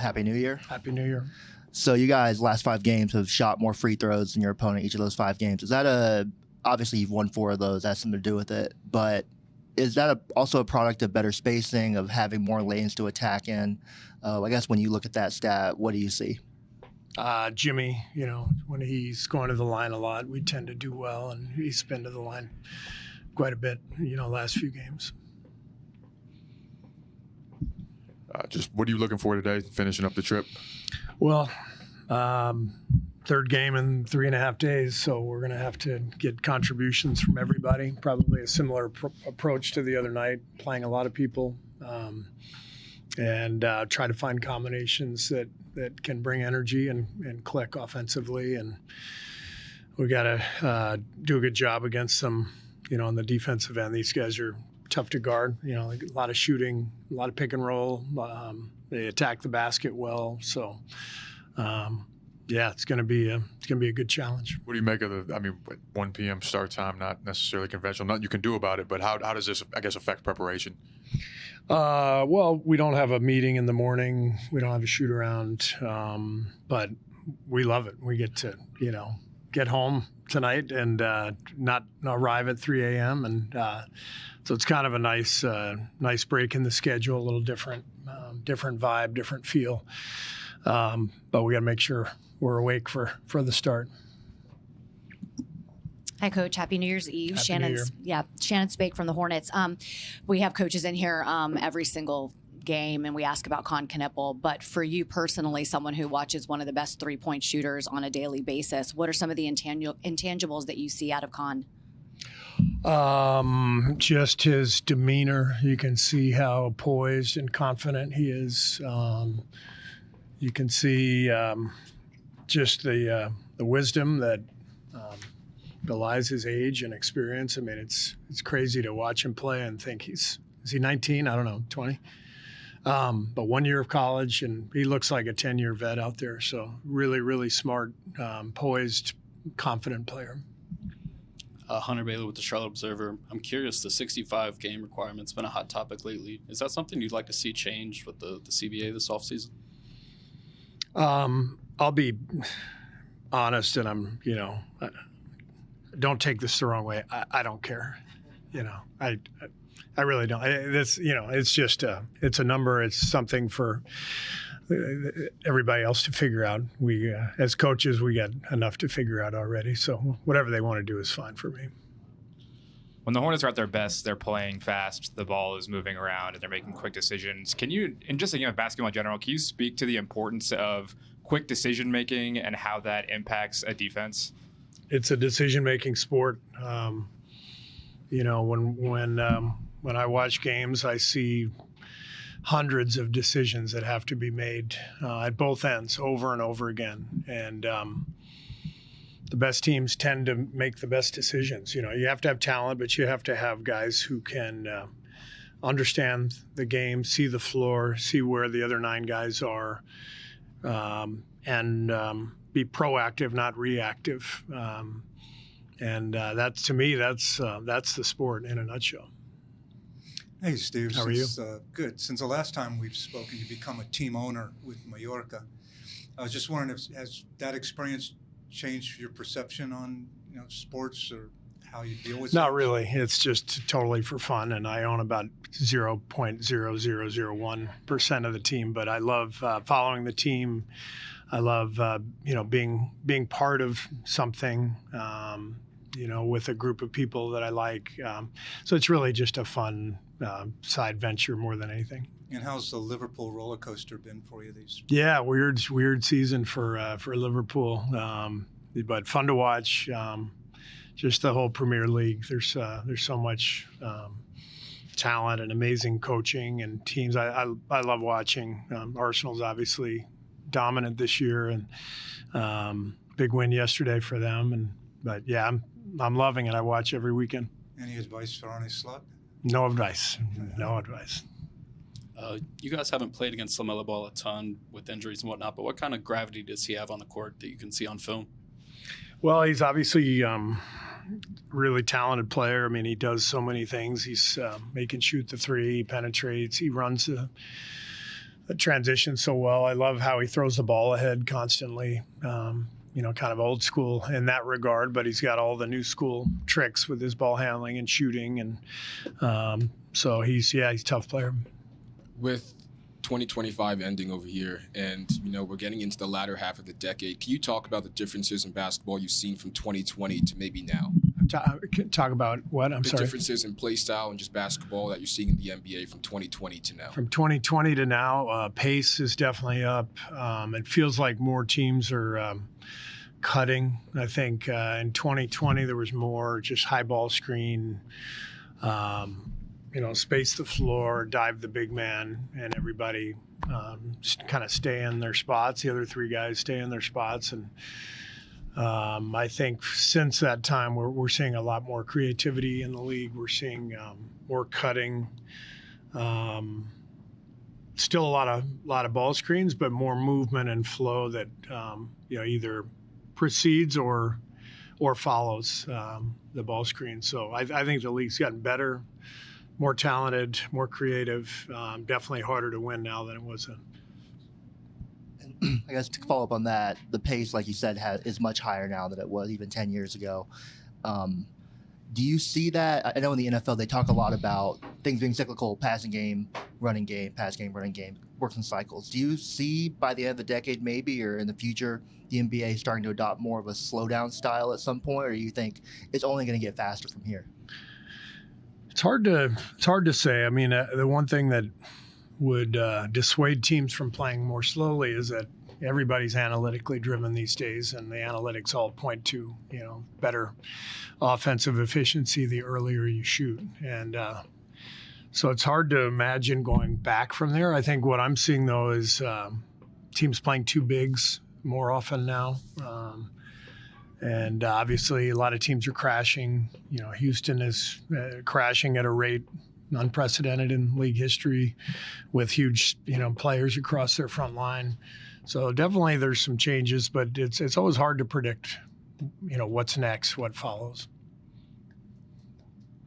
Happy New Year. Happy New Year. So you guys, last 5 games, have shot more free throws than your opponent each of those 5 games. Is that obviously you've won 4 of those, that's something to do with it, but is that also a product of better spacing, of having more lanes to attack in? I guess when you look at that stat, what do you see? Jimmy, when he's going to the line a lot, we tend to do well, and he's been to the line quite a bit, last few games. Just what are you looking for today, finishing up the trip? Well, 3rd game in 3.5 days, so we're going to have to get contributions from everybody. Probably a similar approach to the other night, playing a lot of people, and try to find combinations that can bring energy and click offensively. And we got to do a good job against them, on the defensive end. These guys are tough to guard. A lot of shooting, a lot of pick and roll. They attack the basket well. So, it's going to be a good challenge. What do you make of 1 p.m. start time, not necessarily conventional, nothing you can do about it, but how does this, I guess, affect preparation? Well, we don't have a meeting in the morning. We don't have a shoot around, but we love it. We get to, get home tonight and not arrive at 3 a.m. And so it's kind of a nice break in the schedule, a little different vibe, different feel. But we got to make sure we're awake for the start. Hi, Coach. Happy New Year's Eve. Happy New Year. Shannon Spake from the Hornets. We have coaches in here every single game, and we ask about Con Knipple. But for you personally, someone who watches one of the best 3-point shooters on a daily basis, what are some of the intangibles that you see out of Con? Just his demeanor. You can see how poised and confident he is. You can see just the wisdom that belies his age and experience. I mean, it's crazy to watch him play and think is he 19? I don't know, 20. But 1 year of college, and he looks like a 10-year vet out there. So really, really smart, poised, confident player. Hunter Bailey with the Charlotte Observer. I'm curious, the 65-game requirement's been a hot topic lately. Is that something you'd like to see change with the CBA this offseason? I'll be honest, and don't take this the wrong way. I don't care. I really don't. It's just it's a number. It's something for everybody else to figure out. We, as coaches, we got enough to figure out already. So whatever they want to do is fine for me. When the Hornets are at their best, they're playing fast, the ball is moving around, and they're making quick decisions. Can you, and just basketball in general, can you speak to the importance of quick decision-making and how that impacts a defense? It's a decision-making sport. When I watch games, I see hundreds of decisions that have to be made at both ends over and over again. And the best teams tend to make the best decisions. You have to have talent, but you have to have guys who can understand the game, see the floor, see where the other 9 guys are, and be proactive, not reactive. And that, to me, that's the sport in a nutshell. Hey, Steve. How are you? Good. Since the last time we've spoken, you've become a team owner with Mallorca. I was just wondering, has that experience changed your perception on sports or how you deal with it? Not really. It's just totally for fun, and I own about 0.0001% of the team. But I love following the team. I love being part of something. With a group of people that I like. So it's really just a fun side venture more than anything. And how's the Liverpool roller coaster been for you these? Yeah, weird season for Liverpool, but fun to watch. Just the whole Premier League. There's so much talent and amazing coaching and teams. I love watching. Arsenal's obviously dominant this year, and big win yesterday for them. But yeah, I'm loving it. I watch every weekend. Any advice for Arne Slot? No advice. No advice. You guys haven't played against LaMelo Ball a ton with injuries and whatnot, but what kind of gravity does he have on the court that you can see on film? Well, he's obviously really talented player. I mean, he does so many things. He can shoot the 3, he penetrates, he runs transitions so well. I love how he throws the ball ahead constantly. Kind of old school in that regard, but he's got all the new school tricks with his ball handling and shooting, and so he's a tough player. With 2025 ending over here, and we're getting into the latter half of the decade, can you talk about the differences in basketball you've seen from 2020 to maybe now? Talk about what? I'm sorry. The differences in play style and just basketball that you're seeing in the NBA from 2020 to now. From 2020 to now, pace is definitely up. It feels like more teams are cutting. I think in 2020 there was more just high ball screen, space the floor, dive the big man, and everybody kind of stay in their spots. The other three guys stay in their spots, and I think since that time we're seeing a lot more creativity in the league. We're seeing more cutting. Still a lot of ball screens, but more movement and flow that either precedes or follows the ball screen. So I think the league's gotten better, more talented, more creative. Definitely harder to win now than it was then. I guess to follow up on that, the pace, like you said, is much higher now than it was even 10 years ago. Do you see that? I know in the NFL they talk a lot about things being cyclical: passing game, running game, pass game, running game, works in cycles. Do you see by the end of the decade, maybe, or in the future, the NBA starting to adopt more of a slowdown style at some point, or do you think it's only going to get faster from here? It's hard to say. I mean, the one thing that would dissuade teams from playing more slowly is that everybody's analytically driven these days, and the analytics all point to better offensive efficiency the earlier you shoot, and so it's hard to imagine going back from there. I think what I'm seeing though is teams playing two bigs more often now, and obviously a lot of teams are crashing. Houston is crashing at a rate unprecedented in league history, with huge players across their front line. So definitely there's some changes, but it's always hard to predict what's next, what follows.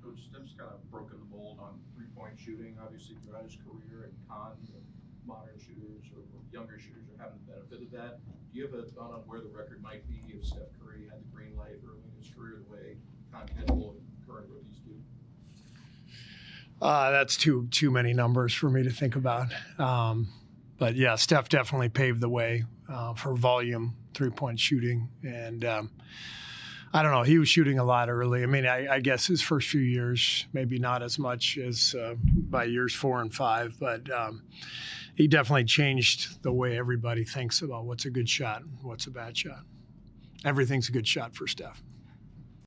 Coach, Steph's kind of broken the mold on three-point shooting, obviously throughout his career, and modern shooters or younger shooters are having the benefit of that. Do you have a thought on where the record might be if Steph Curry had the green light early in his career the way continental and current rookies do? That's too many numbers for me to think about. But yeah, Steph definitely paved the way for volume three-point shooting. And I don't know, he was shooting a lot early. I mean, I guess his first few years, maybe not as much as by years 4 and 5, but he definitely changed the way everybody thinks about what's a good shot and what's a bad shot. Everything's a good shot for Steph.